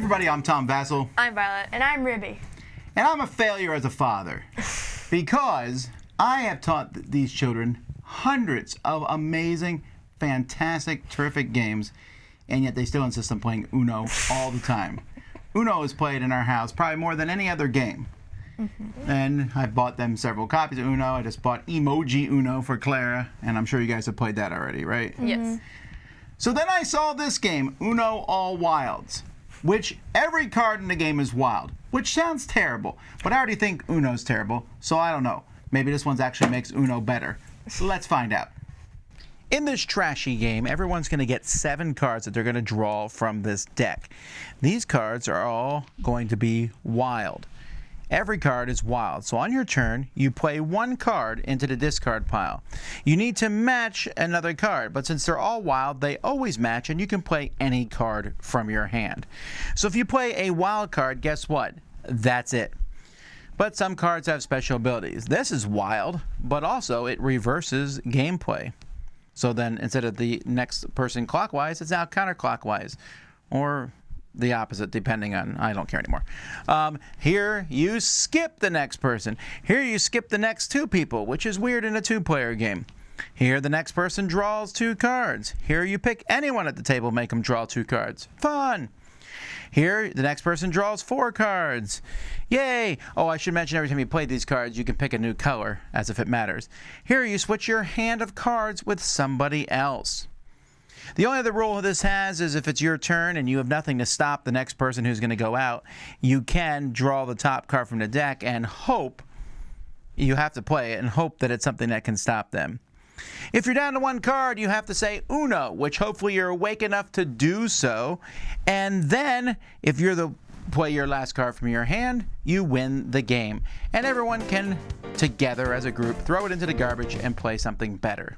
everybody, I'm Tom Vasel. I'm Violet. And I'm Ribby. And I'm a failure as a father because I have taught these children hundreds of amazing, fantastic, terrific games, and yet they still insist on playing Uno all the time. Uno is played in our house probably more than any other game. And I've bought them several copies of Uno. I just bought Emoji Uno for Clara, and I'm sure you guys have played that already, right? Yes. So then I saw this game, Uno All Wilds, which every card in the game is wild, which sounds terrible, but I already think Uno's terrible, so I don't know. Maybe this one actually makes Uno better. So let's find out. In this trashy game, everyone's going to get 7 cards that they're going to draw from this deck. These cards are all going to be wild. Every card is wild, so on your turn, you play 1 card into the discard pile. You need to match another card, but since they're all wild, they always match, and you can play any card from your hand. So if you play a wild card, guess what? That's it. But some cards have special abilities. This is wild, but also it reverses gameplay. So then instead of the next person clockwise, it's now counterclockwise, or the opposite, depending on, I don't care anymore. Here you skip the next person. Here you skip the next 2 people, which is weird in a 2-player game. Here the next person draws 2 cards. Here you pick anyone at the table, make them draw 2 cards. Fun! Here the next person draws 4 cards. Yay! Oh, I should mention every time you play these cards, you can pick a new color, as if it matters. Here you switch your hand of cards with somebody else. The only other rule this has is if it's your turn and you have nothing to stop the next person who's going to go out, you can draw the top card from the deck and hope, you have to play it and hope that it's something that can stop them. If you're down to 1 card, you have to say Uno, which hopefully you're awake enough to do so. And then, if you're the play your last card from your hand, you win the game. And everyone can, together as a group, throw it into the garbage and play something better.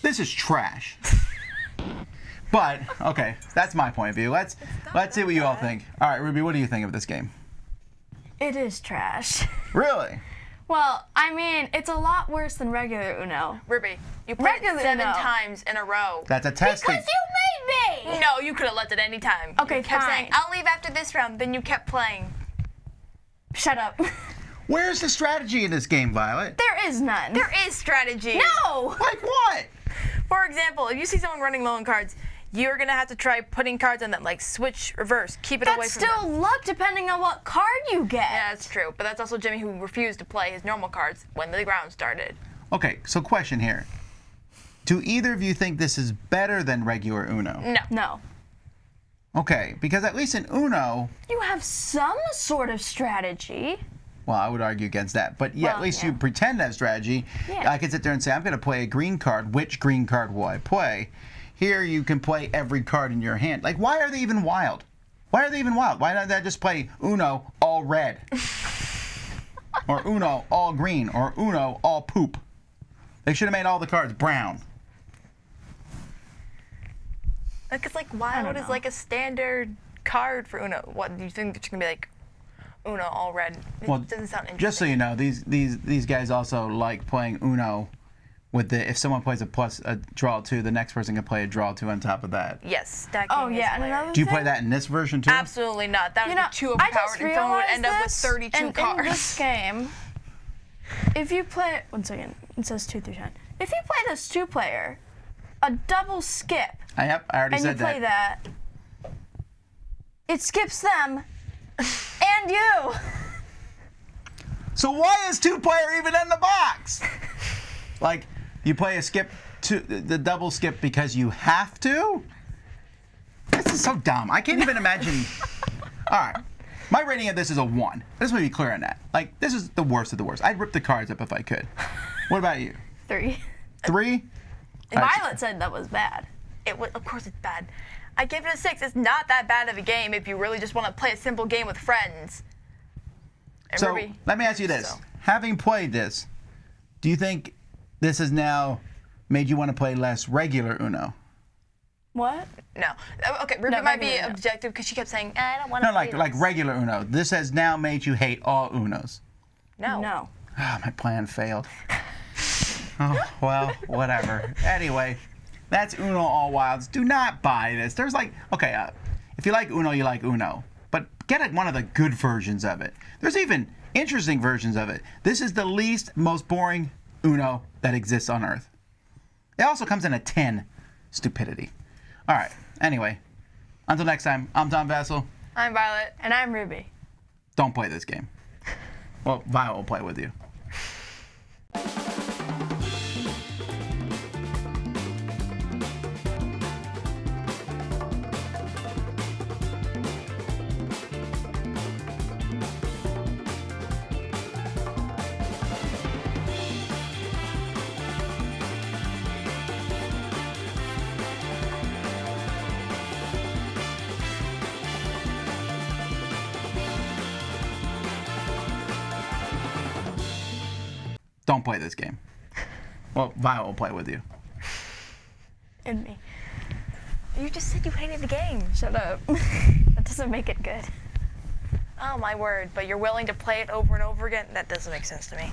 This is trash. But, okay, that's my point of view. Let's see what you all think. All right, Ruby, what do you think of this game? It is trash. Really? Well, I mean, it's a lot worse than regular Uno. Ruby, you played it Regular 7 Uno. times in a row. That's a test. Because you made me! No, you could have left at any time. Okay, you kept fine. saying, I'll leave after this round, then you kept playing. Shut up. Where's the strategy in this game, Violet? There is none. There is strategy. No! Like what? For example, if you see someone running low on cards, you're going to have to try putting cards on them, like switch, reverse, keep it away That's from them. still luck depending on what card you get. Yeah, that's true. But that's also Jimmy who refused to play his normal cards when the round started. Okay, so question here. Do either of you think this is better than regular Uno? No. No. Okay, because at least in Uno, You have some sort of strategy. well, I would argue against that. But yeah, Well, at least yeah. you pretend to have strategy. Yeah. I can sit there and say, I'm going to play a green card. Which green card will I play? Here you can play every card in your hand. Like, why are they even wild? Why are they even wild? Why don't they just play Uno all red? Or Uno all green? Or Uno all poop? They should have made all the cards brown. Because, like, wild is know. like a standard card for Uno. What, do you think it's going to be like Uno all red? It Well, doesn't sound interesting. just so you know, these guys also like playing Uno with the, if someone plays a draw 2, the next person can play a draw 2 on top of that. Yes, stacking Oh, is yeah, and hilarious. another Do you play thing? that in this version too? Absolutely not. That would You know, be too I overpowered, just and someone would realized end up with this, 32 and cards. in this game, if you play, 1 second, it says 2 through 10. If you play this 2-player, a double skip, I already and you said play that. it skips them and you. So why is 2-player even in the box? Like, you play a skip, the double skip because you have to? This is so dumb. I can't even imagine. All right. My rating of this is a 1. Let's be clear on that. Like, this is the worst of the worst. I'd rip the cards up if I could. What about you? 3. 3? All right, Violet said that was bad. Of course it's bad. I gave it a 6. It's not that bad of a game if you really just want to play a simple game with friends. And So, Ruby, let me ask you this. so. Having played this, do you think this has now made you want to play less regular Uno? What? No. Okay, Ruby No, might be regular Uno. objective because she kept saying, I don't want to No, play like this." regular Uno. This has now made you hate all Unos. No. No. Ah, my plan failed. Oh, well, whatever. Anyway, That's Uno All Wilds. Do not buy this. There's like, okay, if you like Uno, you like Uno. But get one of the good versions of it. There's even interesting versions of it. This is the least, most boring Uno that exists on Earth. It also comes in a 10. Stupidity. All right. Anyway, until next time, I'm Tom Vasel. I'm Violet. And I'm Ruby. Don't play this game. Well, Violet will play with you. Don't play this game. Well, Violet will play with you. And me. You just said you hated the game. Shut up. That doesn't make it good. Oh my word, but you're willing to play it over and over again? That doesn't make sense to me.